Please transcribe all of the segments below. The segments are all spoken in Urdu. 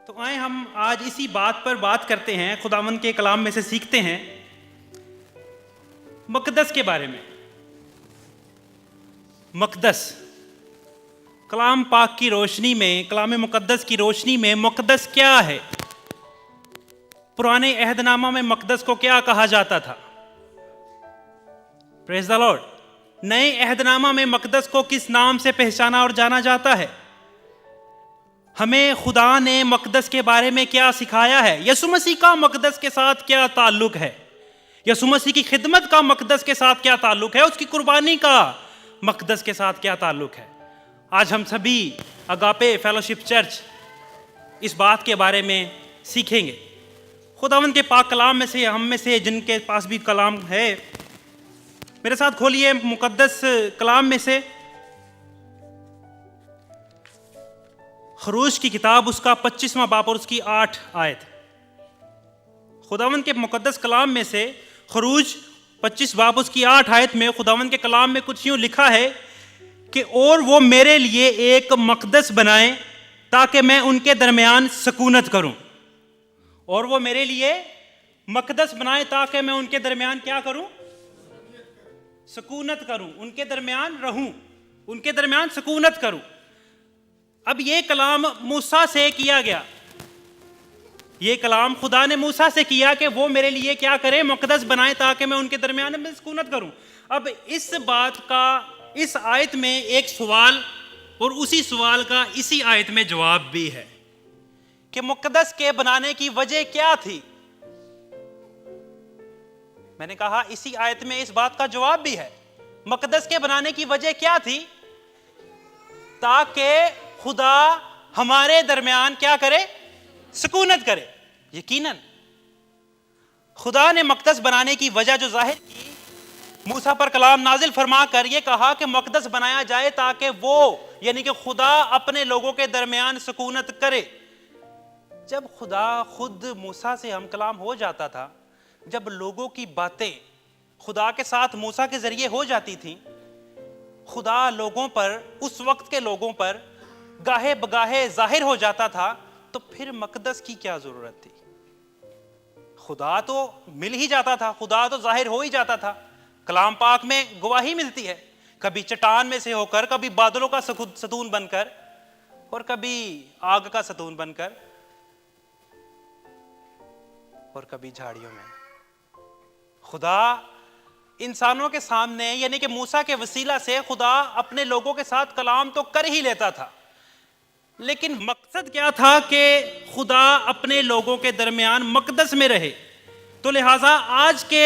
تو آئیں ہم آج اسی بات پر بات کرتے ہیں، خداوند کے کلام میں سے سیکھتے ہیں مقدس کے بارے میں۔ مقدس کلام پاک کی روشنی میں، کلام مقدس کی روشنی میں مقدس کیا ہے؟ پرانے عہد نامہ میں مقدس کو کیا کہا جاتا تھا؟ پریز دی لارڈ۔ نئے عہد نامہ میں مقدس کو کس نام سے پہچانا اور جانا جاتا ہے؟ ہمیں خدا نے مقدس کے بارے میں کیا سکھایا ہے؟ یسوع مسیح کا مقدس کے ساتھ کیا تعلق ہے؟ یسوع مسیح کی خدمت کا مقدس کے ساتھ کیا تعلق ہے؟ اس کی قربانی کا مقدس کے ساتھ کیا تعلق ہے؟ آج ہم سبھی اگاپے فیلوشپ چرچ اس بات کے بارے میں سیکھیں گے۔ خداوند کے پاک کلام میں سے، ہم میں سے جن کے پاس بھی کلام ہے، میرے ساتھ کھولیے مقدس کلام میں سے خروج کی کتاب، اس کا 25واں باب اور اس کی 8 آیت۔ خداوند کے مقدس کلام میں سے خروج 25 باب اس کی 8 آیت میں خداوند کے کلام میں کچھ یوں لکھا ہے کہ اور وہ میرے لیے ایک مقدس بنائیں تاکہ میں ان کے درمیان سکونت کروں۔ اور وہ میرے لیے مقدس بنائیں تاکہ میں ان کے درمیان کیا کروں؟ سکونت کروں، ان کے درمیان رہوں، ان کے درمیان سکونت کروں۔ اب یہ کلام موسیٰ سے کیا گیا، یہ کلام خدا نے موسیٰ سے کیا کہ وہ میرے لیے کیا کریں؟ مقدس بنائیں تاکہ میں ان کے درمیان میں سکونت کروں۔ اب اس بات کا اس آیت میں ایک سوال اور اسی سوال کا اسی آیت میں جواب بھی ہے کہ مقدس کے بنانے کی وجہ کیا تھی؟ میں نے کہا اسی آیت میں اس بات کا جواب بھی ہے۔ مقدس کے بنانے کی وجہ کیا تھی؟ تاکہ خدا ہمارے درمیان کیا کرے؟ سکونت کرے۔ یقیناً خدا نے مقدس بنانے کی وجہ جو ظاہر کی، موسیٰ پر کلام نازل فرما کر یہ کہا کہ مقدس بنایا جائے تاکہ وہ یعنی کہ خدا اپنے لوگوں کے درمیان سکونت کرے۔ جب خدا خود موسیٰ سے ہم کلام ہو جاتا تھا، جب لوگوں کی باتیں خدا کے ساتھ موسیٰ کے ذریعے ہو جاتی تھیں، خدا لوگوں پر، اس وقت کے لوگوں پر گاہے بگاہے ظاہر ہو جاتا تھا، تو پھر مقدس کی کیا ضرورت تھی؟ خدا تو مل ہی جاتا تھا، خدا تو ظاہر ہو ہی جاتا تھا۔ کلام پاک میں گواہی ملتی ہے، کبھی چٹان میں سے ہو کر، کبھی بادلوں کا ستون بن کر، اور کبھی آگ کا ستون بن کر، اور کبھی جھاڑیوں میں۔ خدا انسانوں کے سامنے یعنی کہ موسیٰ کے وسیلہ سے خدا اپنے لوگوں کے ساتھ کلام تو کر ہی لیتا تھا، لیکن مقصد کیا تھا کہ خدا اپنے لوگوں کے درمیان مقدس میں رہے۔ تو لہٰذا آج کے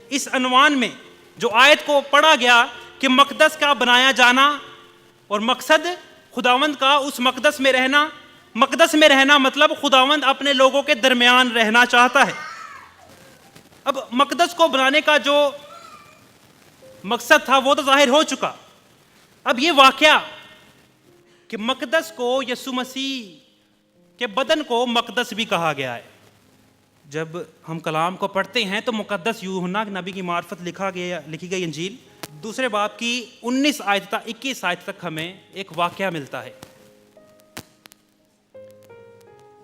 اس عنوان میں جو آیت کو پڑھا گیا کہ مقدس کا بنایا جانا اور مقصد خداوند کا اس مقدس میں رہنا، مقدس میں رہنا مطلب خداوند اپنے لوگوں کے درمیان رہنا چاہتا ہے۔ اب مقدس کو بنانے کا جو مقصد تھا وہ تو ظاہر ہو چکا۔ اب یہ واقعہ کہ مقدس کو یسوع مسیح کے بدن کو مقدس بھی کہا گیا ہے۔ جب ہم کلام کو پڑھتے ہیں تو مقدس یوحنا نبی کی معرفت لکھی گئی انجیل 2 باب کی 19 آیت تک 21 آیت تک ہمیں ایک واقعہ ملتا ہے۔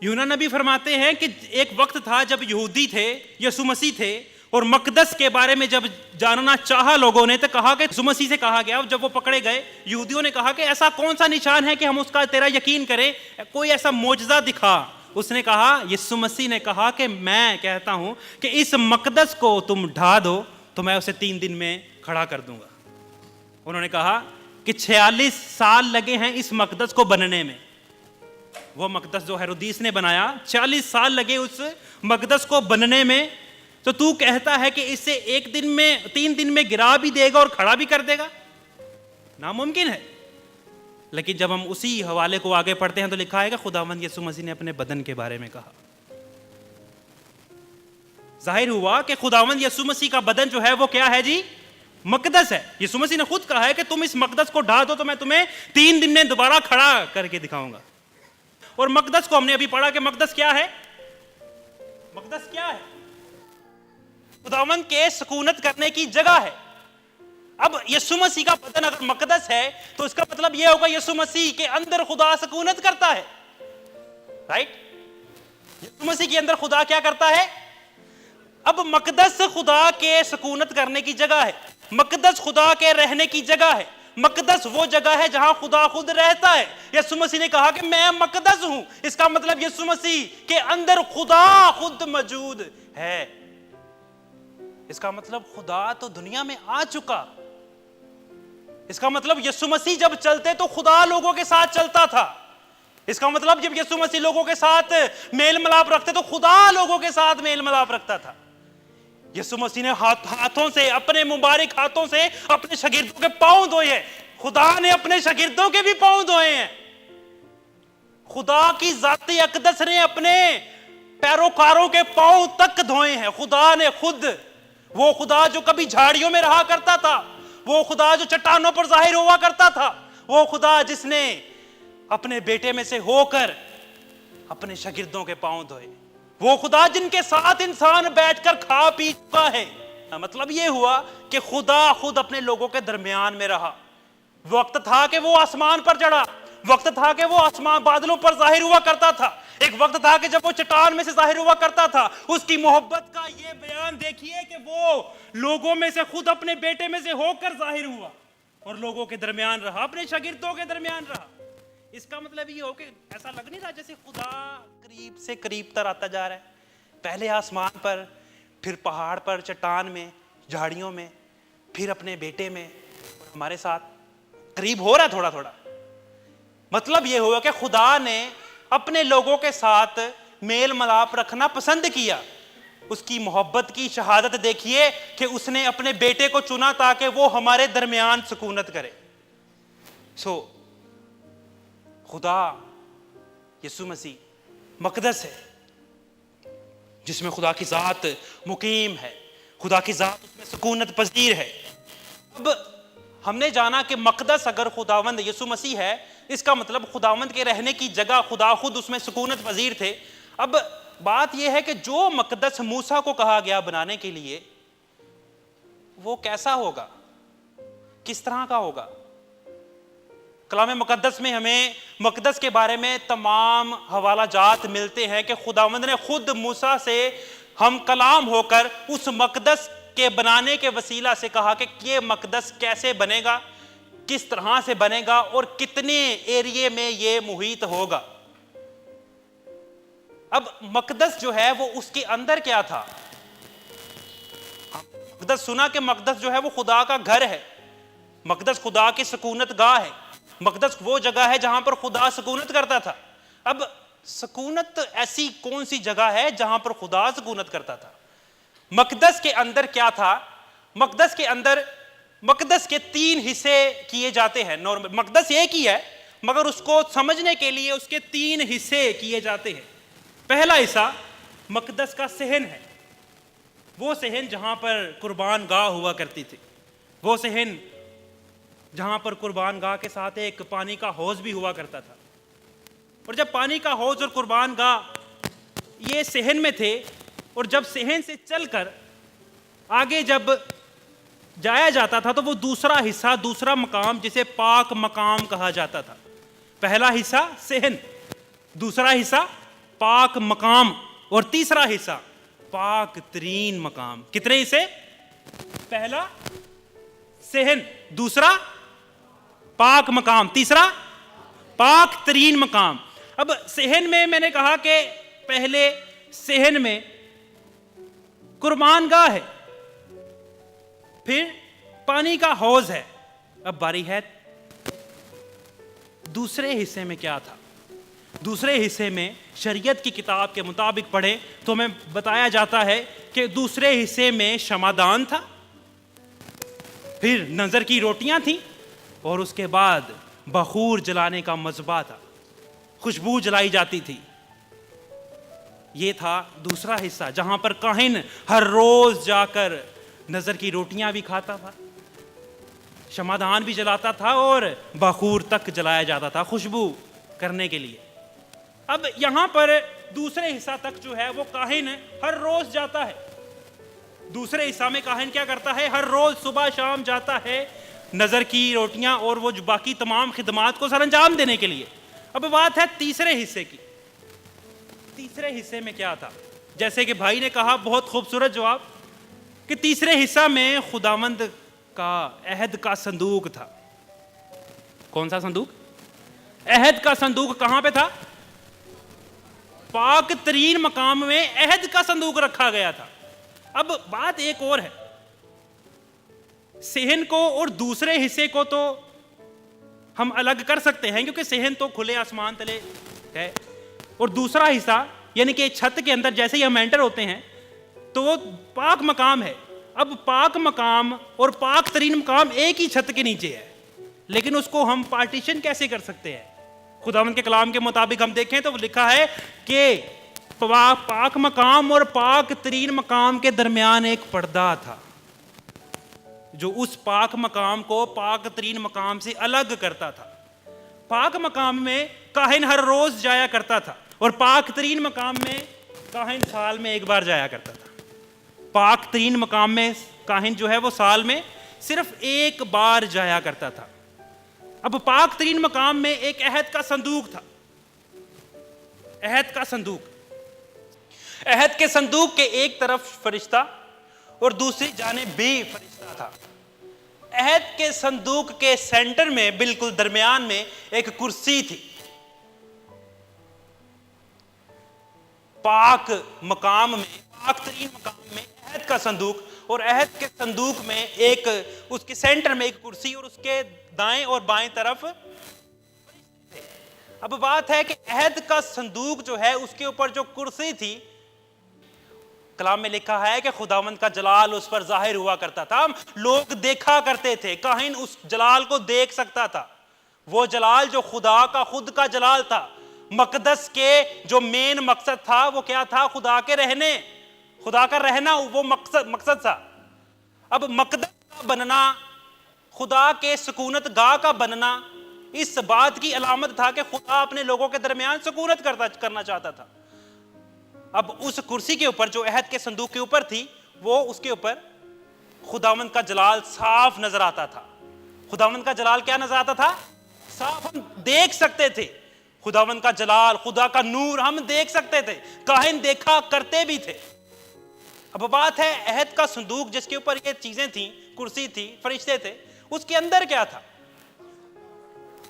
یوحنا نبی فرماتے ہیں کہ ایک وقت تھا جب یہودی تھے، یسوع مسیح تھے، اور مقدس کے بارے میں جب جاننا چاہا لوگوں نے تو کہا کہ یسوع مسیح سے کہا گیا، جب وہ پکڑے گئے یہودیوں نے کہا کہ ایسا کون سا نشان ہے کہ ہم اس کا تیرا یقین کریں، کوئی ایسا معجزہ دکھا۔ اس نے کہا، یسوع مسیح نے کہا کہ میں کہتا ہوں کہ اس مقدس کو تم ڈھا دو تو میں اسے 3 دن میں کھڑا کر دوں گا۔ انہوں نے کہا کہ 46 سال لگے ہیں اس مقدس کو بننے میں۔ وہ مقدس جو ہیرودیس نے بنایا، 40 سال لگے اس مقدس کو بننے میں، تو کہتا ہے کہ اسے 3 دن میں گرا بھی دے گا اور کھڑا بھی کر دے گا؟ ناممکن ہے۔ لیکن جب ہم اسی حوالے کو آگے پڑھتے ہیں تو لکھا ہے کہ خداوند یسوع مسیح نے اپنے بدن کے بارے میں کہا۔ ظاہر ہوا کہ خداوند یسوع مسیح کا بدن جو ہے وہ کیا ہے جی؟ مقدس ہے۔ یسوع مسیح نے خود کہا ہے کہ تم اس مقدس کو ڈھا دو تو میں تمہیں 3 دن میں دوبارہ کھڑا کر کے دکھاؤں گا۔ اور مقدس کو ہم نے ابھی پڑھا کہ مقدس کیا ہے؟ مقدس کیا ہے؟ خداوند کے سکونت کرنے کی جگہ ہے۔ اب یسوع مسیح کا بدن اگر مقدس ہے تو اس کا مطلب یہ ہوگا یسوع مسیح کے اندر خدا سکونت کرتا ہے، رائٹ؟ یسوع مسیح کے اندر خدا کیا کرتا ہے؟ اب مقدس خدا کے سکونت کرنے کی جگہ ہے، مقدس خدا کے رہنے کی جگہ ہے، مقدس وہ جگہ ہے جہاں خدا خود رہتا ہے۔ یسوع مسیح نے کہا کہ میں مقدس ہوں، اس کا مطلب یسوع مسیح کے اندر خدا خود موجود ہے۔ اس کا مطلب خدا تو دنیا میں آ چکا، اس کا مطلب یسوع مسیح جب چلتے تو خدا لوگوں کے ساتھ چلتا تھا، اس کا مطلب جب یسوع مسیح لوگوں کے ساتھ میل ملاپ رکھتے تو خدا لوگوں کے ساتھ میل ملاپ رکھتا تھا۔ یسوع مسیح نے ہاتھوں سے، اپنے مبارک ہاتھوں سے اپنے شاگردوں کے پاؤں دھوئے ہیں، خدا نے اپنے شاگردوں کے بھی پاؤں دھوئے ہیں۔ خدا کی ذات اقدس نے اپنے پیروکاروں کے پاؤں تک دھوئے ہیں۔ خدا نے خود، وہ خدا جو کبھی جھاڑیوں میں رہا کرتا تھا، وہ خدا جو چٹانوں پر ظاہر ہوا کرتا تھا، وہ خدا جس نے اپنے بیٹے میں سے ہو کر اپنے شاگردوں کے پاؤں دھوئے، وہ خدا جن کے ساتھ انسان بیٹھ کر کھا پی چکا ہے۔ مطلب یہ ہوا کہ خدا خود اپنے لوگوں کے درمیان میں رہا۔ وقت تھا کہ وہ آسمان پر چڑھا، وقت تھا کہ وہ آسمان بادلوں پر ظاہر ہوا کرتا تھا، ایک وقت تھا کہ جب وہ چٹان میں سے ظاہر ہوا کرتا تھا۔ اس کی محبت کا یہ بیان دیکھیے کہ وہ لوگوں میں سے خود اپنے بیٹے میں سے ہو کر ظاہر ہوا اور لوگوں کے درمیان رہا، اپنے شاگردوں کے درمیان رہا۔ اس کا مطلب یہ ہو کہ ایسا لگ نہیں رہا جیسے خدا قریب سے قریب تر آتا جا رہا ہے، پہلے آسمان پر، پھر پہاڑ پر، چٹان میں، جھاڑیوں میں، پھر اپنے بیٹے میں، اور ہمارے ساتھ قریب ہو رہا ہے تھوڑا تھوڑا۔ مطلب یہ ہوا کہ خدا نے اپنے لوگوں کے ساتھ میل ملاپ رکھنا پسند کیا۔ اس کی محبت کی شہادت دیکھیے کہ اس نے اپنے بیٹے کو چنا تاکہ وہ ہمارے درمیان سکونت کرے۔ خدا یسوع مسیح مقدس ہے، جس میں خدا کی ذات مقیم ہے، خدا کی ذات اس میں سکونت پذیر ہے۔ اب ہم نے جانا کہ مقدس اگر خداوند یسوع مسیح ہے، اس کا مطلب خداوند کے رہنے کی جگہ خدا خود اس میں سکونت پذیر تھے۔ اب بات یہ ہے کہ جو مقدس موسیٰ کو کہا گیا بنانے کے لیے، وہ کیسا ہوگا، کس طرح کا ہوگا؟ کلام مقدس میں ہمیں مقدس کے بارے میں تمام حوالہ جات ملتے ہیں کہ خداوند نے خود موسیٰ سے ہم کلام ہو کر اس مقدس کے بنانے کے وسیلہ سے کہا کہ یہ مقدس کیسے بنے گا، کس طرح سے بنے گا اور کتنے ایریے میں یہ محیط ہوگا۔ اب مقدس جو ہے وہ اس کے اندر کیا تھا؟ مقدس سنا کہ مقدس جو ہے وہ خدا کا گھر ہے، مقدس خدا کی سکونت گاہ ہے، مقدس وہ جگہ ہے جہاں پر خدا سکونت کرتا تھا۔ اب سکونت ایسی کون سی جگہ ہے جہاں پر خدا سکونت کرتا تھا؟ مقدس کے اندر کیا تھا؟ مقدس کے اندر، مقدس کے 3 حصے کیے جاتے ہیں۔ مقدس ایک ہی ہے مگر اس کو سمجھنے کے لیے اس کے 3 حصے کیے جاتے ہیں۔ پہلا حصہ مقدس کا صحن ہے، وہ صحن جہاں پر قربان گاہ ہوا کرتی تھی، وہ صحن جہاں پر قربان گاہ کے ساتھ ایک پانی کا حوض بھی ہوا کرتا تھا۔ اور جب پانی کا حوض اور قربان گاہ یہ صحن میں تھے، اور جب صحن سے چل کر آگے جب جایا جاتا تھا تو وہ دوسرا حصہ، دوسرا مقام جسے پاک مقام کہا جاتا تھا۔ پہلا حصہ صحن، دوسرا حصہ پاک مقام، اور تیسرا حصہ پاک ترین مقام۔ کتنے حصے؟ پہلا صحن، دوسرا پاک مقام، تیسرا پاک ترین مقام۔ اب صحن میں نے کہا کہ پہلے صحن میں قربان گاہ ہے، پھر پانی کا حوض ہے۔ اب باری ہے دوسرے حصے میں کیا تھا؟ دوسرے حصے میں شریعت کی کتاب کے مطابق پڑھیں تو ہمیں بتایا جاتا ہے کہ دوسرے حصے میں شمعدان تھا، پھر نظر کی روٹیاں تھیں، اور اس کے بعد بخور جلانے کا مذبح تھا، خوشبو جلائی جاتی تھی۔ یہ تھا دوسرا حصہ جہاں پر کاہن ہر روز جا کر نظر کی روٹیاں بھی کھاتا تھا، شمعدان بھی جلاتا تھا، اور بخور تک جلایا جاتا تھا خوشبو کرنے کے لیے۔ اب یہاں پر دوسرے حصہ تک جو ہے وہ کاہن ہر روز جاتا ہے۔ دوسرے حصہ میں کاہن کیا کرتا ہے؟ ہر روز صبح شام جاتا ہے نظر کی روٹیاں اور وہ باقی تمام خدمات کو سر انجام دینے کے لیے۔ اب بات ہے تیسرے حصے کی۔ تیسرے حصے میں کیا تھا؟ جیسے کہ بھائی نے کہا بہت خوبصورت جواب کہ تیسرے حصہ میں خداوند کا عہد کا صندوق تھا. کون سا صندوق؟ عہد کا صندوق. کہاں پہ تھا؟ پاک ترین مقام میں عہد کا صندوق رکھا گیا تھا. اب بات ایک اور ہے, صحن کو اور دوسرے حصے کو تو ہم الگ کر سکتے ہیں کیونکہ صحن تو کھلے آسمان تلے ہے, اور دوسرا حصہ یعنی کہ چھت کے اندر جیسے ہی ہم انٹر ہوتے ہیں تو وہ پاک مقام ہے. اب پاک مقام اور پاک ترین مقام ایک ہی چھت کے نیچے ہے, لیکن اس کو ہم پارٹیشن کیسے کر سکتے ہیں؟ خداوند کے کلام کے مطابق ہم دیکھیں تو لکھا ہے کہ پاک مقام اور پاک ترین مقام کے درمیان ایک پردہ تھا جو اس پاک مقام کو پاک ترین مقام سے الگ کرتا تھا. پاک مقام میں کاہن ہر روز جایا کرتا تھا اور پاک ترین مقام میں کاہن سال میں ایک بار جایا کرتا تھا. پاک ترین مقام میں کاہن جو ہے وہ سال میں صرف ایک بار جایا کرتا تھا. اب پاک ترین مقام میں ایک عہد کا صندوق تھا. عہد کا صندوق, عہد کے صندوق کے ایک طرف فرشتہ اور دوسری جانب بھی فرشتہ تھا. عہد کے صندوق کے سینٹر میں بالکل درمیان میں ایک کرسی تھی. پاک مقام میں, پاک ترین مقام میں عہد کا صندوق, اور عہد کے صندوق میں ایک اس کے سینٹر میں ایک کرسی اور اس کے دائیں اور بائیں طرف. اب بات ہے کہ عہد کا صندوق جو ہے اس کے اوپر جو کرسی تھی, کلام میں لکھا ہے کہ خداوند کا جلال اس پر ظاہر ہوا کرتا تھا. لوگ دیکھا کرتے تھے, کاہن اس جلال کو دیکھ سکتا تھا. وہ جلال جو خدا کا خود کا جلال تھا. مقدس کے جو مین مقصد تھا وہ کیا تھا؟ خدا کے رہنے, خدا کا رہنا وہ مقصد تھا. اب مقدس کا بننا, خدا کے سکونت گاہ کا بننا اس بات کی علامت تھا کہ خدا اپنے لوگوں کے درمیان سکونت کرنا چاہتا تھا. اب اس کرسی کے اوپر جو عہد کے صندوق کے اوپر تھی, وہ اس کے اوپر خداوند کا جلال صاف نظر آتا تھا. خداوند کا جلال کیا نظر آتا تھا؟ صاف, ہم دیکھ سکتے تھے خداوند کا جلال, خدا کا نور ہم دیکھ سکتے تھے. کاہن دیکھا کرتے بھی تھے. اب بات ہے عہد کا صندوق جس کے اوپر یہ چیزیں تھیں, کرسی تھی, فرشتے تھے, اس کے اندر کیا تھا؟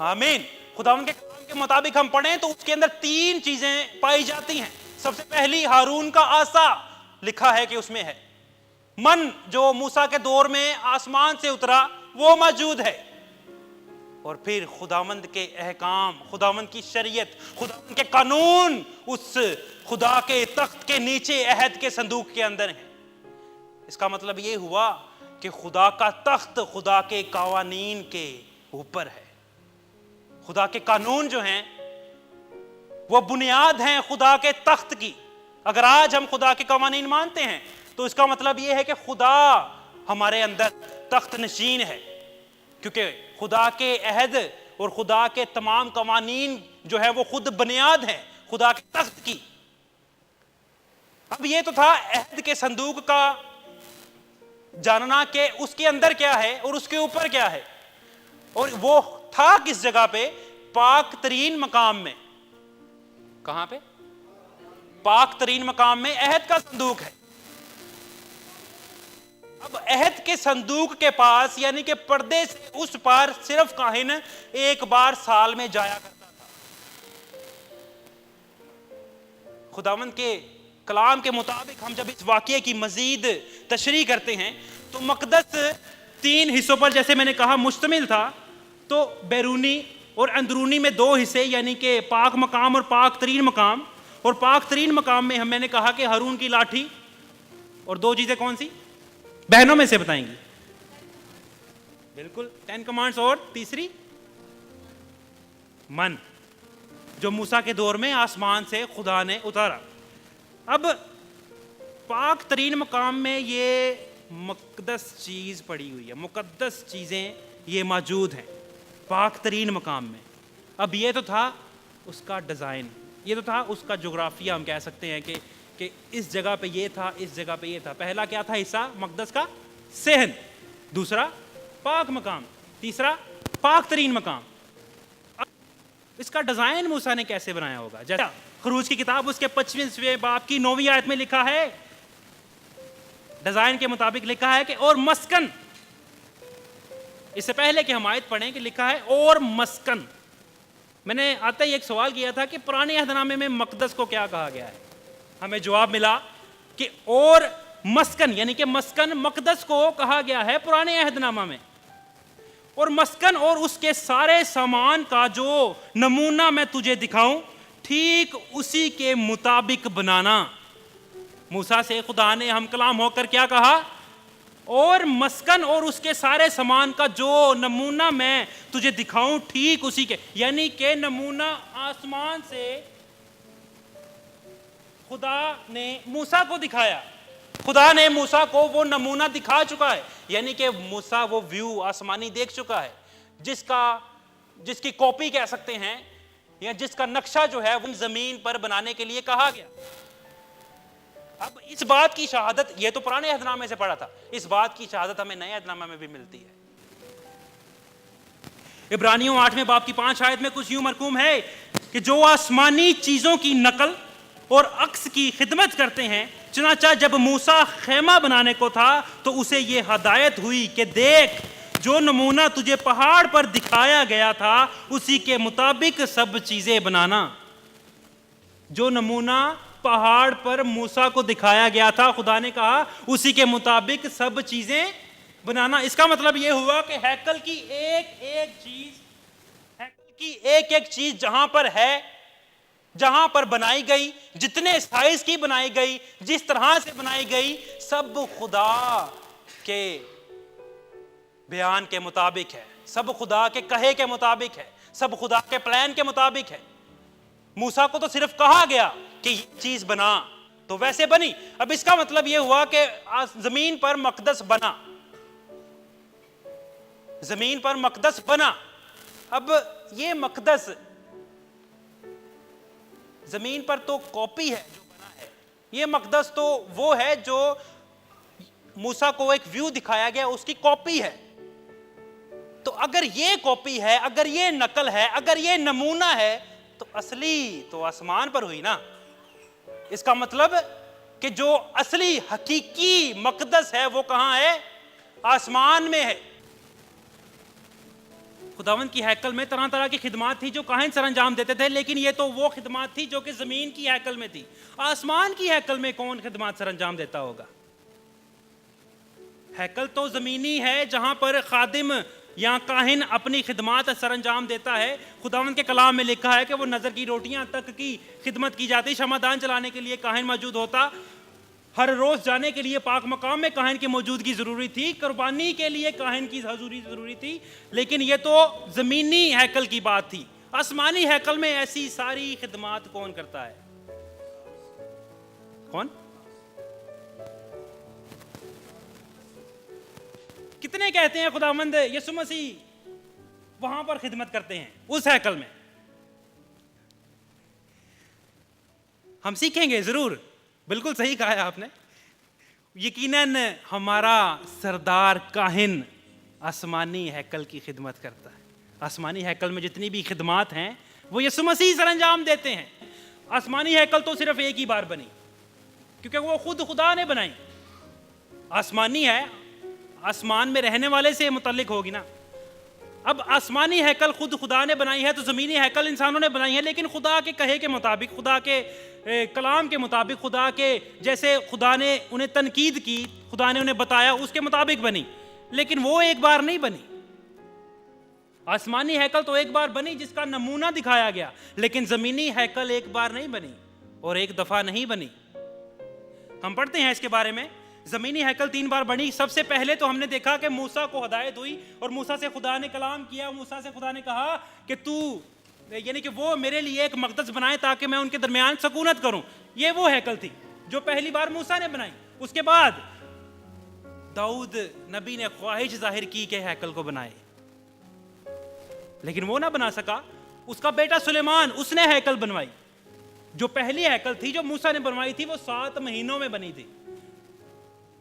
آمین. خداوند کے کلام کے مطابق ہم پڑھیں تو اس کے اندر 3 چیزیں پائی جاتی ہیں. سب سے پہلی ہارون کا عصا لکھا ہے کہ اس میں ہے. من جو موسیٰ کے دور میں آسمان سے اترا وہ موجود ہے. اور پھر خداوند کے احکام, خداوند کی شریعت, خداوند کے قانون اس خدا کے تخت کے نیچے عہد کے صندوق کے اندر ہیں. اس کا مطلب یہ ہوا کہ خدا کا تخت خدا کے قوانین کے اوپر ہے. خدا کے قانون جو ہیں وہ بنیاد ہیں خدا کے تخت کی. اگر آج ہم خدا کے قوانین مانتے ہیں تو اس کا مطلب یہ ہے کہ خدا ہمارے اندر تخت نشین ہے, کیونکہ خدا کے عہد اور خدا کے تمام قوانین جو ہے وہ خود بنیاد ہیں خدا کے تخت کی. اب یہ تو تھا عہد کے صندوق کا جاننا کہ اس کے اندر کیا ہے اور اس کے اوپر کیا ہے. اور وہ تھا کس جگہ پہ؟ پاک ترین مقام میں. کہاں پہ؟ پاک ترین مقام میں عہد کا صندوق ہے. اب عہد کے صندوق کے پاس یعنی کہ پردے سے اس پار صرف کاہن ایک بار سال میں جایا کرتا تھا. خداوند کے کلام کے مطابق ہم جب اس واقعے کی مزید تشریح کرتے ہیں تو مقدس 3 حصوں پر جیسے میں نے کہا مشتمل تھا. تو بیرونی اور اندرونی میں 2 حصے یعنی کہ پاک مقام اور پاک ترین مقام. اور پاک ترین مقام میں میں نے کہا کہ ہارون کی لاٹھی اور 2 چیزیں کون سی بہنوں میں سے بتائیں گی؟ بالکل 10 کمانڈز, اور تیسری من جو موسیٰ کے دور میں آسمان سے خدا نے اتارا. اب پاک ترین مقام میں یہ مقدس چیز پڑی ہوئی ہے, مقدس چیزیں یہ موجود ہیں پاک ترین مقام میں. اب یہ تو تھا اس کا ڈیزائن, یہ تو تھا اس کا جغرافیہ. ہم کہہ سکتے ہیں کہ اس جگہ پہ یہ تھا, اس جگہ پہ یہ تھا. پہلا کیا تھا حصہ مقدس کا؟ صحن. دوسرا پاک مقام. تیسرا پاک ترین مقام. اب اس کا ڈیزائن موسیٰ نے کیسے بنایا ہوگا؟ جیسا خروج کی کتاب اس کے 25ویں باب کی 9ویں آیت میں لکھا ہے، ڈیزائن کے مطابق لکھا ہے کہ اور مسکن، اس سے پہلے کہ ہم آیت پڑھیں کہ لکھا ہے اور مسکن. میں نے آتے ہی ایک سوال کیا تھا کہ پرانے عہد نامے میں مقدس کو کیا کہا گیا ہے. ہمیں جواب ملا کہ اور مسکن، یعنی کہ مسکن مقدس کو کہا گیا ہے پرانے عہد نامہ میں. اور مسکن اور اس کے سارے سامان کا جو نمونہ میں تجھے دکھاؤں ٹھیک اسی کے مطابق بنانا. موسیٰ سے خدا نے ہم کلام ہو کر کیا کہا؟ اور مسکن اور اس کے سارے سامان کا جو نمونہ میں تجھے دکھاؤں ٹھیک اسی کے، یعنی کہ نمونہ آسمان سے خدا نے موسیٰ کو دکھایا. خدا نے موسیٰ کو وہ نمونہ دکھا چکا ہے، یعنی کہ موسیٰ وہ ویو آسمانی دیکھ چکا ہے جس کی کاپی کہہ سکتے ہیں، یا جس کا نقشہ جو ہے وہ زمین پر بنانے کے لیے کہا گیا. اب اس بات کی شہادت، یہ تو پرانے عہد نامے سے پڑھا تھا، اس بات کی شہادت ہمیں نئے عہد نامہ میں بھی ملتی ہے. عبرانیوں 8ویں باب کی 5 آیت میں کچھ یوں مرقوم ہے کہ جو آسمانی چیزوں کی نقل اور عکس کی خدمت کرتے ہیں، چنانچہ جب موسیٰ خیمہ بنانے کو تھا تو اسے یہ ہدایت ہوئی کہ دیکھ جو نمونہ تجھے پہاڑ پر دکھایا گیا تھا اسی کے مطابق سب چیزیں بنانا. جو نمونہ پہاڑ پر موسیٰ کو دکھایا گیا تھا، خدا نے کہا اسی کے مطابق سب چیزیں بنانا. اس کا مطلب یہ ہوا کہ ہیکل کی ایک ایک چیز جہاں پر ہے، جہاں پر بنائی گئی، جتنے سائز کی بنائی گئی، جس طرح سے بنائی گئی، سب خدا کے بیان کے مطابق ہے، سب خدا کے کہے کے مطابق ہے، سب خدا کے پلان کے مطابق ہے. موسیٰ کو تو صرف کہا گیا کہ یہ چیز بنا تو ویسے بنی. اب اس کا مطلب یہ ہوا کہ زمین پر مقدس بنا، زمین پر مقدس بنا. اب یہ مقدس زمین پر تو کاپی ہے جو بنا ہے، یہ مقدس تو وہ ہے جو موسیٰ کو ایک ویو دکھایا گیا اس کی کاپی ہے. تو اگر یہ کاپی ہے، اگر یہ نقل ہے، اگر یہ نمونہ ہے تو اصلی تو آسمان پر ہوئی نا. اس کا مطلب کہ جو اصلی حقیقی مقدس ہے وہ کہاں ہے؟ آسمان میں ہے. خداوند کی ہیکل میں طرح طرح کی خدمات تھی جو کاہن سر انجام دیتے تھے، لیکن یہ تو وہ خدمات تھی جو کہ زمین کی ہیکل میں تھی. آسمان کی ہیکل میں کون خدمات سر انجام دیتا ہوگا؟ ہیکل تو زمینی ہے جہاں پر خادم یا کاہن اپنی خدمات سر انجام دیتا ہے. خداوند کے کلام میں لکھا ہے کہ وہ نظر کی روٹیاں تک کی خدمت کی جاتی. شمعدان چلانے کے لیے کاہن موجود ہوتا، ہر روز جانے کے لیے پاک مقام میں کاہن کی موجودگی ضروری تھی، قربانی کے لیے کاہن کی حضوری ضروری تھی. لیکن یہ تو زمینی ہیکل کی بات تھی. آسمانی ہیکل میں ایسی ساری خدمات کون کرتا ہے؟ کون؟ کتنے کہتے ہیں خداوند یسوع مسیح وہاں پر خدمت کرتے ہیں اس ہیکل میں؟ ہم سیکھیں گے ضرور. بالکل صحیح کہا ہے آپ نے. یقیناً ہمارا سردار کاہن آسمانی ہیکل کی خدمت کرتا ہے. آسمانی ہیکل میں جتنی بھی خدمات ہیں وہ یسوع مسیح سر انجام دیتے ہیں. آسمانی ہیکل تو صرف ایک ہی بار بنی کیونکہ وہ خود خدا نے بنائی. آسمانی ہے، آسمان میں رہنے والے سے متعلق ہوگی نا. اب آسمانی ہیکل خود خدا نے بنائی ہے تو زمینی ہیکل انسانوں نے بنائی ہے، لیکن خدا کے کہے کے مطابق، خدا کے کلام کے مطابق، خدا کے جیسے خدا نے انہیں تنقید کی، خدا نے انہیں بتایا اس کے مطابق بنی. لیکن وہ ایک بار نہیں بنی. آسمانی ہیکل تو ایک بار بنی جس کا نمونہ دکھایا گیا، لیکن زمینی ہیکل ایک بار نہیں بنی اور ایک دفعہ نہیں بنی. ہم پڑھتے ہیں اس کے بارے میں. زمینی ہیکل 3 بار بنی. سب سے پہلے تو ہم نے دیکھا کہ موسیٰ کو ہدایت ہوئی اور موسیٰ سے خدا نے کلام کیا. موسیٰ سے خدا نے کہا کہ یعنی کہ وہ میرے لیے ایک مقدس بنائے تاکہ میں ان کے درمیان سکونت کروں. یہ وہ ہیکل تھی جو پہلی بار موسیٰ نے بنائی. اس کے بعد داؤد نبی نے خواہش ظاہر کی کہ ہیکل کو بنائے، لیکن وہ نہ بنا سکا. اس کا بیٹا سلیمان، اس نے ہیکل بنوائی. جو پہلی ہیکل تھی جو موسیٰ نے بنوائی تھی وہ 7 مہینوں میں بنی تھی.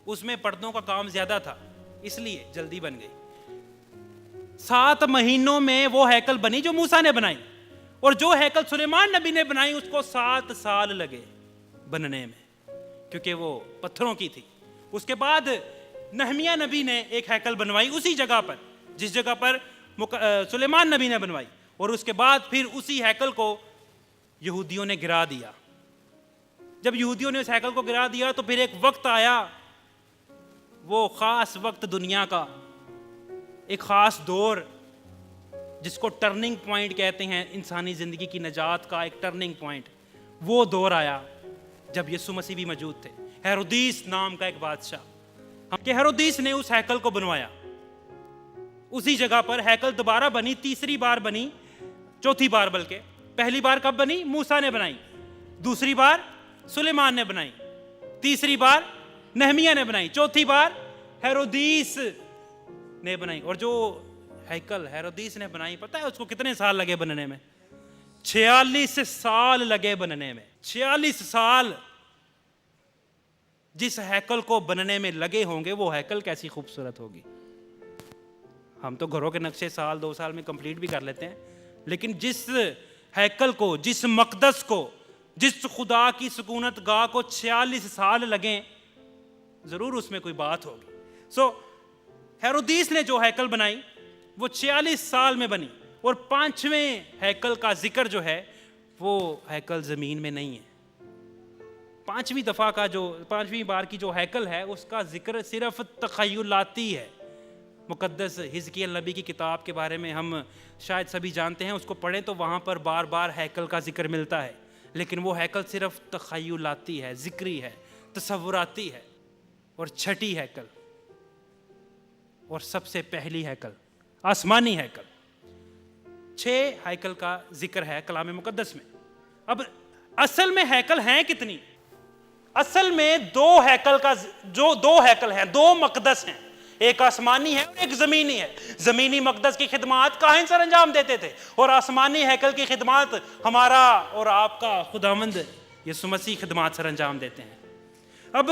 اس میں پردوں کا کام زیادہ تھا اس لیے جلدی بن گئی. 7 مہینوں میں وہ ہیکل بنی جو موسیٰ نے بنائی. اور جو ہیکل سلیمان نبی نے بنائی اس کو 7 سال لگے بننے میں، کیونکہ وہ پتھروں کی تھی۔ اس کے بعد نہمیہ نبی نے ایک ہیکل بنوائی اسی جگہ پر جس جگہ پر سلیمان نبی نے بنوائی، اور اس کے بعد پھر اسی ہیکل کو یہودیوں نے گرا دیا۔ جب یہودیوں نے اس ہیکل کو گرا دیا تو پھر ایک وقت آیا، وہ خاص وقت دنیا کا، ایک خاص دور جس کو ٹرننگ پوائنٹ کہتے ہیں، انسانی زندگی کی نجات کا ایک ٹرننگ پوائنٹ، وہ دور آیا جب یسوع مسیح بھی موجود تھے۔ ہیرودیس نام کا ایک بادشاہ، کہ ہیرودیس نے اس ہیکل کو بنوایا اسی جگہ پر۔ ہیکل دوبارہ بنی، تیسری بار بنی، چوتھی بار بلکہ۔ پہلی بار کب بنی؟ موسیٰ نے بنائی، دوسری بار سلیمان نے بنائی، تیسری بار نہمیہ نے بنائی، چوتھی بار ہیرودیس نے بنائی۔ اور جو ہیکل ہیرودیس نے بنائی، پتہ ہے اس کو کتنے سال لگے بننے میں؟ 46 سال لگے بننے میں۔ 46 سال جس ہیکل کو بننے میں لگے ہوں گے، وہ ہیکل کیسی خوبصورت ہوگی۔ ہم تو گھروں کے نقشے سال 2 سال میں کمپلیٹ بھی کر لیتے ہیں، لیکن جس ہیکل کو، جس مقدس کو، جس خدا کی سکونت گاہ کو 46 سال لگیں، ضرور اس میں کوئی بات ہوگی۔ ہیرودیس نے جو ہیکل بنائی وہ 46 سال میں بنی، اور 5ویں ہیکل کا ذکر جو ہے وہ ہیکل زمین میں نہیں ہے۔ 5ویں بار کی جو ہیکل ہے اس کا ذکر صرف تخیلاتی ہے۔ مقدس حزقیل نبی کی کتاب کے بارے میں ہم شاید سبھی جانتے ہیں، اس کو پڑھیں تو وہاں پر بار بار ہیکل کا ذکر ملتا ہے، لیکن وہ ہیکل صرف تخیلاتی ہے، ذکری ہے، تصوراتی ہے۔ اور 6ٹھی ہیکل اور سب سے پہلی ہیکل، آسمانی ہیکل، 6 ہیکل کا ذکر ہے کلام مقدس میں۔ اب اصل میں ہیکل ہیں کتنی؟ اصل میں 2 ہیکل ہیں، 2 مقدس ہیں، ایک آسمانی ہے اور ایک زمینی ہے۔ زمینی مقدس کی خدمات کاہن سر انجام دیتے تھے، اور آسمانی ہیکل کی خدمات ہمارا اور آپ کا خداوند یسوع مسیح خدمات سر انجام دیتے ہیں۔ اب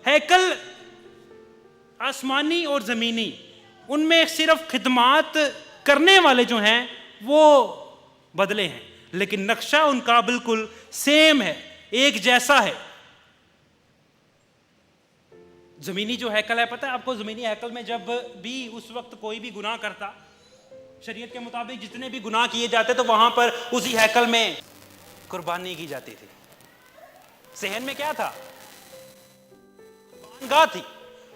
ہیکل آسمانی اور زمینی، ان میں صرف خدمات کرنے والے جو ہیں وہ بدلے ہیں، لیکن نقشہ ان کا بالکل سیم ہے، ایک جیسا ہے۔ زمینی جو ہیکل ہے، پتہ ہے آپ کو، زمینی ہیکل میں جب بھی اس وقت کوئی بھی گناہ کرتا، شریعت کے مطابق جتنے بھی گناہ کیے جاتے تو وہاں پر اسی ہیکل میں قربانی کی جاتی تھی۔ صحن میں کیا تھا؟ قربان گاہ تھی،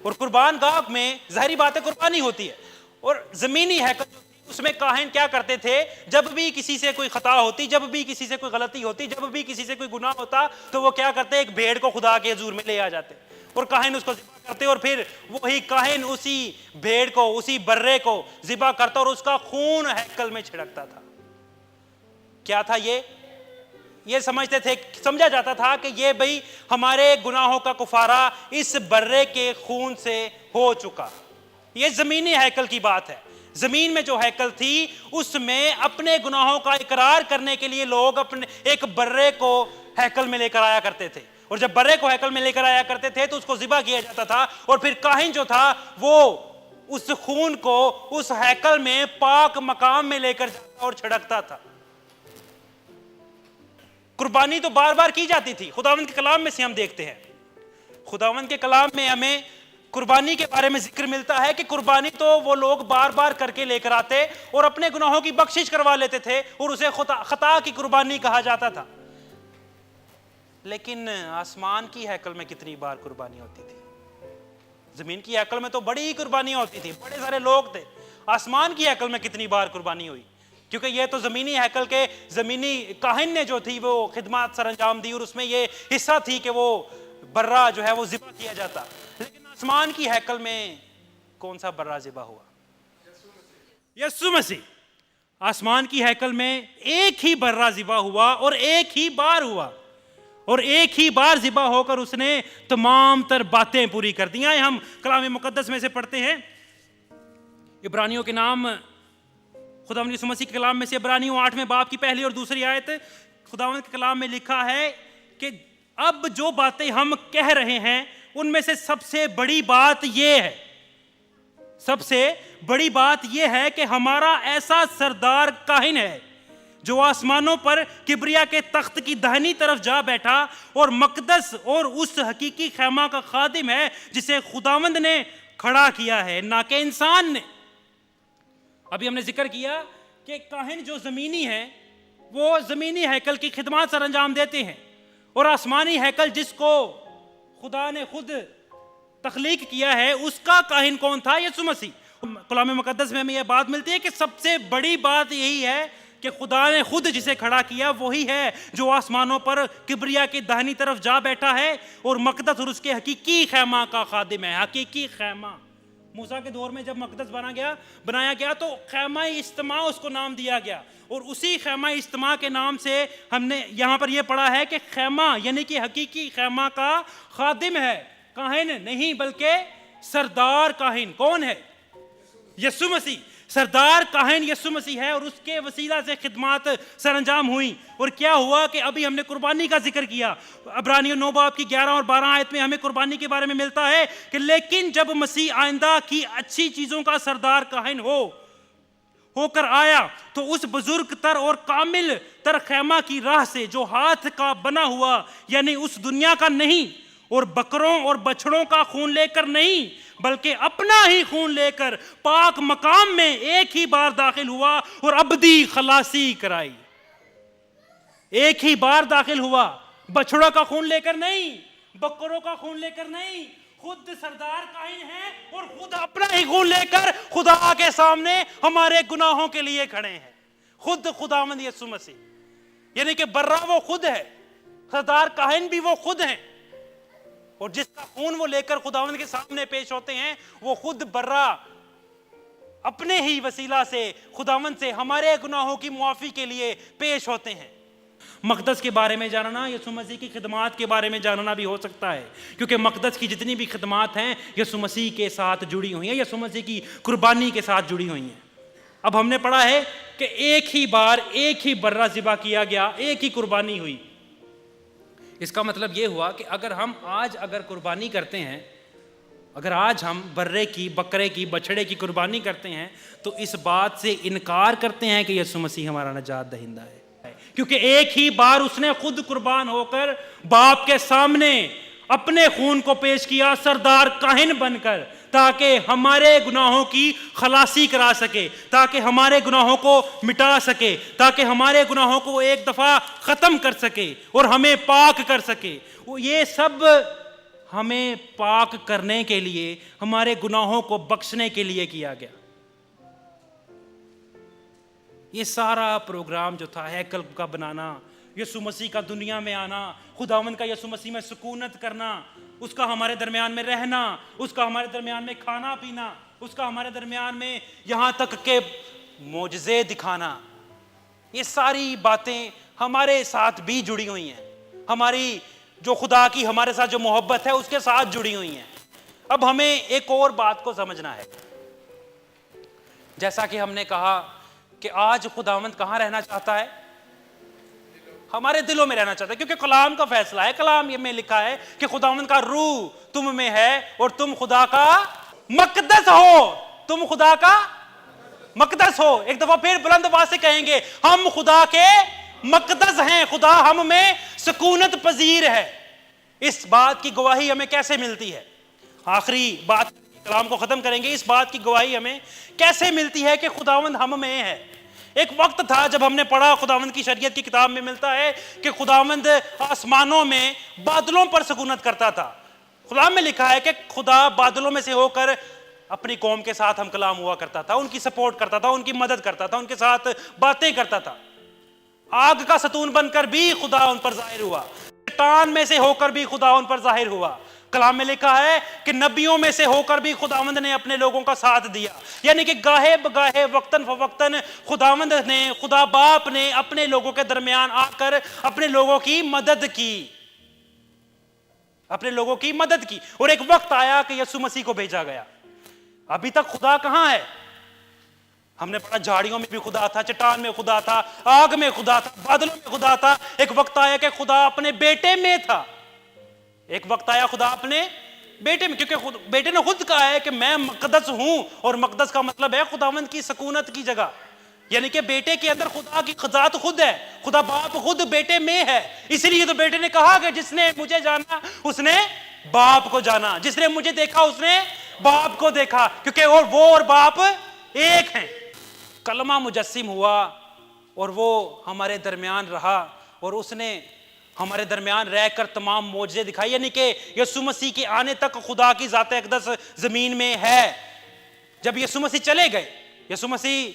اور قربان گاہ میں ظاہری بات ہے قربانی ہوتی ہے۔ اور زمینی ہیکل جو تھی اس میں کاہن کیا کرتے تھے، جب بھی کسی سے کوئی خطا ہوتی، جب بھی کسی سے کوئی غلطی ہوتی، جب بھی کسی سے کوئی گناہ ہوتا، تو وہ کیا کرتے؟ ایک بھیڑ کو خدا کے حضور میں لے آ جاتے، اور کاہن اس کو ذبح کرتے، اور پھر وہی کاہن اسی بھیڑ کو، اسی برے کو ذبح کرتا اور اس کا خون ہیکل میں چھڑکتا تھا۔ کیا تھا یہ سمجھا جاتا تھا کہ یہ بھئی ہمارے گناہوں کا کفارہ اس برے کے خون سے ہو چکا۔ یہ زمینی ہیکل کی بات ہے۔ زمین میں جو ہیکل تھی اس میں اپنے گناہوں کا اقرار کرنے کے لیے لوگ اپنے ایک برے کو ہیکل میں لے کر آیا کرتے تھے، اور جب برے کو ہیکل میں لے کر آیا کرتے تھے تو اس کو ذبح کیا جاتا تھا، اور پھر کاہن جو تھا وہ اس خون کو اس ہیکل میں پاک مقام میں لے کر جاتا اور چھڑکتا تھا۔ قربانی تو بار بار کی جاتی تھی، خداوند کے کلام میں سے ہم دیکھتے ہیں، خداوند کے کلام میں ہمیں قربانی کے بارے میں ذکر ملتا ہے کہ قربانی تو وہ لوگ بار بار کر کے لے کر آتے اور اپنے گناہوں کی بخشش کروا لیتے تھے، اور اسے خطا کی قربانی کہا جاتا تھا۔ لیکن آسمان کی ہیکل میں کتنی بار قربانی ہوتی تھی؟ زمین کی ہیکل میں تو بڑی ہی قربانی ہوتی تھی، بڑے سارے لوگ تھے۔ آسمان کی ہیکل میں کتنی بار قربانی ہوئی؟ کیونکہ یہ تو زمینی ہیکل کے زمینی کاہن نے جو تھی وہ خدمات سر انجام دی، اور اس میں یہ حصہ تھی کہ وہ برا جو ہے وہ ذبح کیا جاتا۔ لیکن آسمان کی ہیکل میں کون سا برا ذبح ہوا؟ یسوع مسیح۔ آسمان کی ہیکل میں ایک ہی برا ذبح ہوا، اور ایک ہی بار ہوا، اور ایک ہی بار ذبح ہو کر اس نے تمام تر باتیں پوری کر دی ہیں۔ ہم کلام مقدس میں سے پڑھتے ہیں، عبرانیوں کے نام، خداوند یسوع مسیح کے کلام میں سے عبرانیوں 8ویں باب کی پہلی اور دوسری آیت، خداوند کے کلام میں لکھا ہے کہ اب جو باتیں ہم کہہ رہے ہیں ان میں سے سب سے بڑی بات یہ ہے، سب سے بڑی بات یہ ہے کہ ہمارا ایسا سردار کاہن ہے جو آسمانوں پر کبریا کے تخت کی داہنی طرف جا بیٹھا اور مقدس اور اس حقیقی خیمہ کا خادم ہے جسے خداوند نے کھڑا کیا ہے، نہ کہ انسان نے۔ ابھی ہم نے ذکر کیا کہ کاہن جو زمینی ہیں وہ زمینی ہیکل کی خدمات سر انجام دیتے ہیں، اور آسمانی ہیکل جس کو خدا نے خود تخلیق کیا ہے اس کا کاہن کون تھا؟ یسوع مسیح۔ کلام مقدس میں ہمیں یہ بات ملتی ہے کہ سب سے بڑی بات یہی ہے کہ خدا نے خود جسے کھڑا کیا وہی ہے جو آسمانوں پر کبریا کی داہنی طرف جا بیٹھا ہے اور مقدس اور اس کے حقیقی خیمہ کا خادم ہے۔ حقیقی خیمہ، موسیٰ کے دور میں جب مقدس بنایا گیا تو خیمہ اجتماع اس کو نام دیا گیا، اور اسی خیمہ اجتماع کے نام سے ہم نے یہاں پر یہ پڑھا ہے کہ خیمہ یعنی کہ حقیقی خیمہ کا خادم ہے، کاہن نہیں بلکہ سردار کاہن۔ کون ہے؟ یسوع مسیح۔ سردار کاہن یسوع مسیح ہے، اور اس کے وسیلہ سے خدمات سر انجام ہوئیں۔ اور کیا ہوا کہ ابھی ہم نے قربانی کا ذکر کیا، عبرانیوں 9 باب کی 11 اور 12 آیت میں ہمیں قربانی کے بارے میں ملتا ہے کہ لیکن جب مسیح آئندہ کی اچھی چیزوں کا سردار کاہن ہو کر آیا تو اس بزرگ تر اور کامل تر خیمہ کی راہ سے جو ہاتھ کا بنا ہوا یعنی اس دنیا کا نہیں، اور بکروں اور بچھڑوں کا خون لے کر نہیں بلکہ اپنا ہی خون لے کر پاک مقام میں ایک ہی بار داخل ہوا اور ابدی خلاصی کرائی۔ ایک ہی بار داخل ہوا، بچھڑوں کا خون لے کر نہیں، بکروں کا خون لے کر نہیں، خود سردار کاہن ہے اور خود اپنا ہی خون لے کر خدا کے سامنے ہمارے گناہوں کے لیے کھڑے ہیں۔ خود خداوند یسوع مسیح، یعنی کہ برہ وہ خود ہے، سردار کاہن بھی وہ خود ہیں، اور جس کا خون وہ لے کر خداوند کے سامنے پیش ہوتے ہیں وہ خود برہ اپنے ہی وسیلہ سے خداوند سے ہمارے گناہوں کی معافی کے لیے پیش ہوتے ہیں۔ مقدس کے بارے میں جاننا یسوع مسیح کی خدمات کے بارے میں جاننا بھی ہو سکتا ہے، کیونکہ مقدس کی جتنی بھی خدمات ہیں یسوع مسیح کے ساتھ جڑی ہوئی ہیں، یسوع مسیح کی قربانی کے ساتھ جڑی ہوئی ہیں۔ اب ہم نے پڑھا ہے کہ ایک ہی بار ایک ہی برہ ذبح کیا گیا، ایک ہی قربانی ہوئی۔ اس کا مطلب یہ ہوا کہ اگر ہم آج قربانی کرتے ہیں، اگر آج ہم برے کی، بکرے کی، بچھڑے کی قربانی کرتے ہیں تو اس بات سے انکار کرتے ہیں کہ یسوع مسیح ہمارا نجات دہندہ ہے، کیونکہ ایک ہی بار اس نے خود قربان ہو کر باپ کے سامنے اپنے خون کو پیش کیا سردار کاہن بن کر، تاکہ ہمارے گناہوں کی خلاصی کرا سکے، تاکہ ہمارے گناہوں کو مٹا سکے، تاکہ ہمارے گناہوں کو ایک دفعہ ختم کر سکے اور ہمیں پاک کر سکے۔ یہ سب ہمیں پاک کرنے کے لیے، ہمارے گناہوں کو بخشنے کے لیے کیا گیا۔ یہ سارا پروگرام جو تھا، ہیکل کا بنانا، یسوع مسیح کا دنیا میں آنا، خداوند کا یسوع مسیح میں سکونت کرنا، اس کا ہمارے درمیان میں رہنا، اس کا ہمارے درمیان میں کھانا پینا، اس کا ہمارے درمیان میں یہاں تک کہ معجزے دکھانا، یہ ساری باتیں ہمارے ساتھ بھی جڑی ہوئی ہیں، ہماری جو خدا کی ہمارے ساتھ جو محبت ہے اس کے ساتھ جڑی ہوئی ہیں۔ اب ہمیں ایک اور بات کو سمجھنا ہے، جیسا کہ ہم نے کہا کہ آج خداوند کہاں رہنا چاہتا ہے؟ ہمارے دلوں میں رہنا چاہتا ہے، کیونکہ کلام کا فیصلہ ہے، کلام یہ میں لکھا ہے کہ خداوند کا روح تم میں ہے اور تم خدا کا مقدس ہو، تم خدا کا مقدس ہو۔ ایک دفعہ پھر بلند آواز سے کہیں گے، ہم خدا کے مقدس ہیں، خدا ہم میں سکونت پذیر ہے۔ اس بات کی گواہی ہمیں کیسے ملتی ہے؟ آخری بات، کلام کو ختم کریں گے، اس بات کی گواہی ہمیں کیسے ملتی ہے کہ خداوند ہم میں ہے؟ ایک وقت تھا جب ہم نے پڑھا، خداوند کی شریعت کی کتاب میں ملتا ہے کہ خداوند آسمانوں میں بادلوں پر سکونت کرتا تھا۔ کلام میں لکھا ہے کہ خدا بادلوں میں سے ہو کر اپنی قوم کے ساتھ ہم کلام ہوا کرتا تھا، ان کی سپورٹ کرتا تھا، ان کی مدد کرتا تھا، ان کے ساتھ باتیں کرتا تھا۔ آگ کا ستون بن کر بھی خدا ان پر ظاہر ہوا، چٹان میں سے ہو کر بھی خدا ان پر ظاہر ہوا۔ کلام میں لکھا ہے کہ نبیوں میں سے ہو کر بھی خداوند نے اپنے لوگوں کا ساتھ دیا، یعنی کہ گاہے بگاہے، وقتاً فوقتاً خداوند نے، خدا باپ نے اپنے لوگوں کے درمیان آ کر اپنے لوگوں کی مدد کی، اپنے لوگوں کی مدد کی۔ اور ایک وقت آیا کہ یسوع مسیح کو بھیجا گیا۔ ابھی تک خدا کہاں ہے؟ ہم نے پڑھا جھاڑیوں میں بھی خدا تھا، چٹان میں خدا تھا، آگ میں خدا تھا، بادلوں میں خدا تھا۔ ایک وقت آیا کہ خدا اپنے بیٹے میں تھا، ایک وقت آیا خدا اپنے بیٹے میں، کیونکہ بیٹے نے خود کہا ہے کہ میں مقدس ہوں، اور مقدس کا مطلب ہے خداوند کی سکونت کی جگہ، یعنی کہ بیٹے کے اندر خدا کی ذات خود ہے، خدا باپ خود بیٹے میں ہے. اسی لیے تو بیٹے نے کہا کہ جس نے مجھے جانا اس نے باپ کو جانا، جس نے مجھے دیکھا اس نے باپ کو دیکھا، کیونکہ وہ اور باپ ایک ہیں. کلمہ مجسم ہوا اور وہ ہمارے درمیان رہا، اور اس نے ہمارے درمیان رہ کر تمام معجزے دکھائے. یعنی کہ یسوع مسیح کے آنے تک خدا کی ذات اقدس زمین میں ہے. جب یسوع مسیح چلے گئے، یسوع مسیح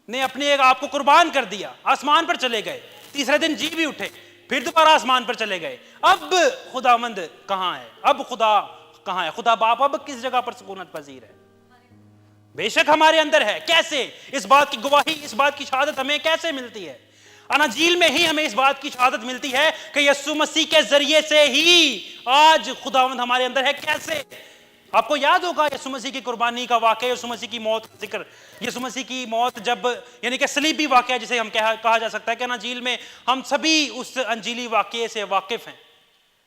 نے اپنے ایک آپ کو قربان کر دیا، آسمان پر چلے گئے، تیسرے دن جی بھی اٹھے، پھر دوبارہ آسمان پر چلے گئے. اب خداوند کہاں ہے؟ اب خدا کہاں ہے؟ خدا باپ اب کس جگہ پر سکونت پذیر ہے؟ بے شک ہمارے اندر ہے. کیسے؟ اس بات کی گواہی، اس بات کی شہادت ہمیں کیسے ملتی ہے؟ اناجیل میں ہی ہمیں اس بات کی شہادت ملتی ہے کہ یسوع مسیح کے ذریعے سے ہی آج خداوند ہمارے اندر ہے. کیسے؟ آپ کو یاد ہوگا یسوع مسیح کی قربانی کا واقعہ، یسوع مسیح کی موت کا ذکر. یسوع مسیح کی موت جب یعنی کہ صلیبی واقعہ جسے ہم کہا جا سکتا ہے کہ اناجیل میں ہم سبھی اس انجیلی واقعے سے واقف ہیں.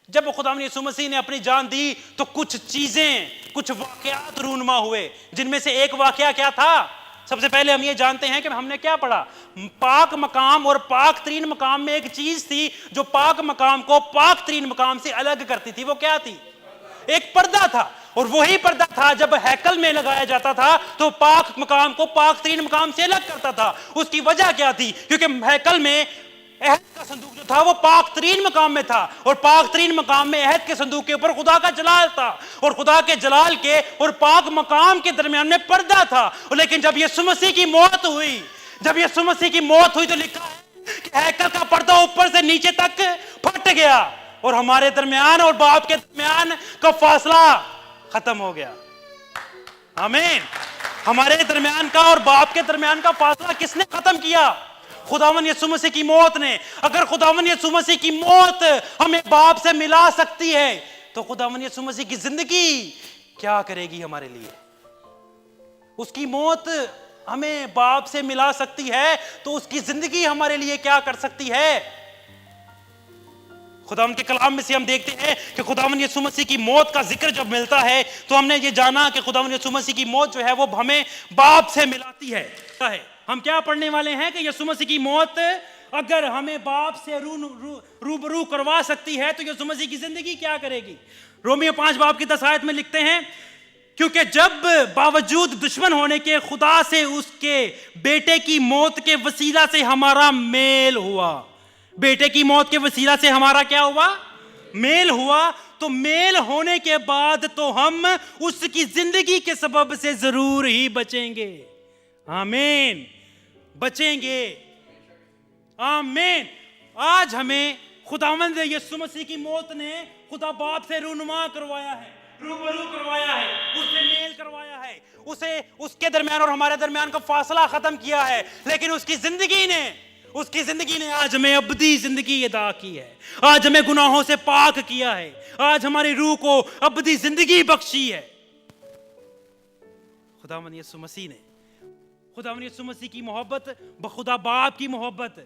جب خداوند یسوع مسیح نے اپنی جان دی تو کچھ چیزیں، کچھ واقعات رونما ہوئے، جن میں سے ایک واقعہ کیا تھا؟ سب سے پہلے ہم یہ جانتے ہیں کہ ہم نے کیا پڑھا؟ پاک مقام اور پاک ترین مقام میں ایک چیز تھی جو پاک مقام کو پاک ترین مقام سے الگ کرتی تھی. وہ کیا تھی؟ ایک پردہ تھا. اور وہی پردہ تھا جب ہیکل میں لگایا جاتا تھا تو پاک مقام کو پاک ترین مقام سے الگ کرتا تھا. اس کی وجہ کیا تھی؟ کیونکہ ہیکل میں عہد کا صندوق جو تھا وہ پاک ترین مقام میں تھا، اور پاک ترین مقام میں عہد کے صندوق کے اوپر خدا کا جلال تھا، اور خدا کے جلال کے اور پاک مقام کے درمیان میں پردہ تھا. لیکن جب یسوع مسیح کی موت ہوئی، تو لکھا ہے کہ ہیکل کا پردہ اوپر سے نیچے تک پھٹ گیا، اور ہمارے درمیان اور باپ کے درمیان کا فاصلہ ختم ہو گیا. آمین. ہمارے درمیان کا اور باپ کے درمیان کا فاصلہ کس نے ختم کیا؟ خداوند یسوع مسیح کی موت نے. اگر خداوند یسوع مسیح کی موت ہمیں باپ سے ملا سکتی ہے تو خداوند یسوع مسیح کی زندگی کیا کرے گی ہمارے لیے؟ اس کی موت ہمیں باپ سے ملا سکتی ہے تو اس کی زندگی ہمارے لیے کیا کر سکتی ہے؟ خداوند کے کلام میں سے ہم دیکھتے ہیں کہ خداوند یسوع مسیح کی موت کا ذکر جب ملتا ہے تو ہم نے یہ جانا کہ خداوند یسوع مسیح کی موت جو ہے وہ ہمیں باپ سے ملاتی ہے. ہم کیا پڑھنے والے ہیں کہ یسوع مسیح کی موت اگر ہمیں باپ سے روبرو کروا سکتی ہے تو یسوع مسیح کی زندگی کیا کرے گی؟ رومیو 5 باب کی 10 آیت میں لکھتے ہیں، کیونکہ جب باوجود دشمن ہونے کے خدا سے اس کے بیٹے کی موت کے وسیلہ سے ہمارا میل ہوا. بیٹے کی موت کے وسیلہ سے ہمارا کیا ہوا؟ میل ہوا. تو میل ہونے کے بعد تو ہم اس کی زندگی کے سبب سے ضرور ہی بچیں گے. آمین. بچیں گے. آمین. آج ہمیں خداوند یسوع مسیح کی موت نے خدا باپ سے رونما کروایا ہے، روبرو کروایا ہے، اس سے میل کروایا ہے، اسے اس کے درمیان اور ہمارے درمیان کا فاصلہ ختم کیا ہے. لیکن اس کی زندگی نے آج ہمیں ابدی زندگی عطا کی ہے، آج ہمیں گناہوں سے پاک کیا ہے، آج ہماری روح کو ابدی زندگی بخشی ہے. خداوند یسوع مسیح نے، خداوند یسوع مسیح کی محبت بخدا باپ کی محبت،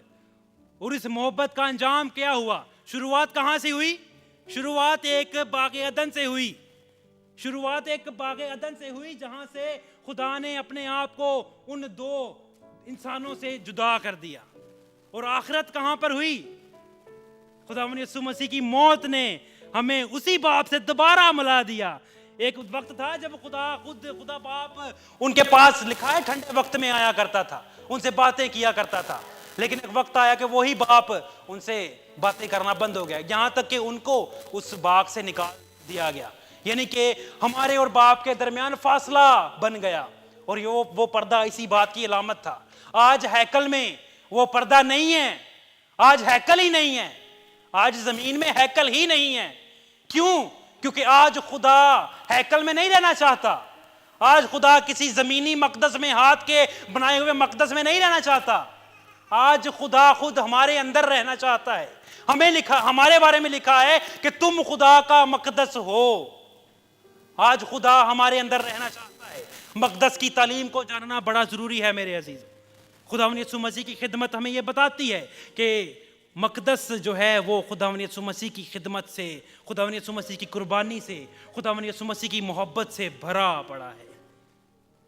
اور اس محبت کا انجام کیا ہوا؟ شروعات کہاں سے ہوئی؟ شروعات ایک باغ عدن سے ہوئی. شروعات ایک باغ عدن سے ہوئی جہاں سے خدا نے اپنے آپ کو ان دو انسانوں سے جدا کر دیا. اور آخرت کہاں پر ہوئی؟ خداوند یسوع مسیح کی موت نے ہمیں اسی باپ سے دوبارہ ملا دیا. ایک وقت تھا جب خدا باپ ان کے پاس لکھا ہے ٹھنڈے وقت میں آیا کرتا تھا، ان سے باتیں کیا کرتا تھا. لیکن ایک وقت آیا کہ وہی باپ ان سے باتیں کرنا بند ہو گیا، یہاں تک کہ ان کو اس باغ سے نکال دیا گیا. یعنی کہ ہمارے اور باپ کے درمیان فاصلہ بن گیا، اور وہ پردہ اسی بات کی علامت تھا. آج ہیکل میں وہ پردہ نہیں ہے، آج ہیکل ہی نہیں ہے، آج زمین میں ہیکل ہی نہیں ہے. کیوں؟ کیونکہ آج خدا ہیکل میں نہیں رہنا چاہتا. آج خدا کسی زمینی مقدس میں، ہاتھ کے بنائے ہوئے مقدس میں نہیں رہنا چاہتا. آج خدا خود ہمارے اندر رہنا چاہتا ہے. ہمارے بارے میں لکھا ہے کہ تم خدا کا مقدس ہو. آج خدا ہمارے اندر رہنا چاہتا ہے. مقدس کی تعلیم کو جاننا بڑا ضروری ہے میرے عزیز. خداوند یسوع مسیح کی خدمت ہمیں یہ بتاتی ہے کہ مقدس جو ہے وہ خداوند یسوع مسیح کی خدمت سے، خداوند یسوع مسیح کی قربانی سے، خداوند یسوع مسیح کی محبت سے بھرا پڑا ہے.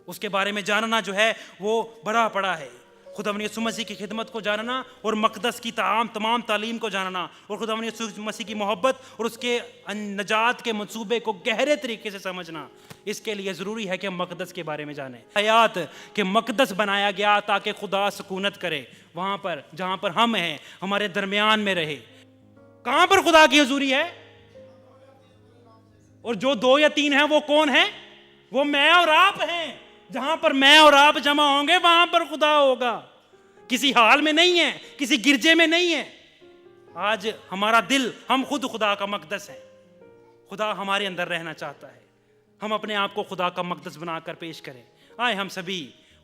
اس کے بارے میں جاننا جو ہے وہ بھرا پڑا ہے. خداوند یسوع مسیح کی خدمت کو جاننا اور مقدس کی تمام تعلیم کو جاننا اور خداوند یسوع مسیح کی محبت اور اس کے نجات کے منصوبے کو گہرے طریقے سے سمجھنا، اس کے لیے ضروری ہے کہ ہم مقدس کے بارے میں جانیں۔ حیات کہ مقدس بنایا گیا تاکہ خدا سکونت کرے وہاں پر جہاں پر ہم ہیں، ہمارے درمیان میں رہے۔ کہاں پر خدا کی حضوری ہے؟ اور جو 2 یا 3 ہیں وہ کون ہیں؟ وہ میں اور آپ ہیں۔ جہاں پر میں اور آپ جمع ہوں گے وہاں پر خدا ہوگا، کسی حال میں نہیں ہے، کسی گرجے میں نہیں ہے۔ آج ہمارا دل، ہم خود خدا کا مقدس ہیں، خدا ہمارے اندر رہنا چاہتا ہے۔ ہم اپنے آپ کو خدا کا مقدس بنا کر پیش کریں۔ آئے ہم سبھی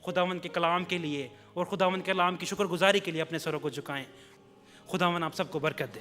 خداوند کے کلام کے لیے اور خداوند کے کلام کی شکر گزاری کے لیے اپنے سروں کو جھکائیں۔ خداوند آپ سب کو برکت دے۔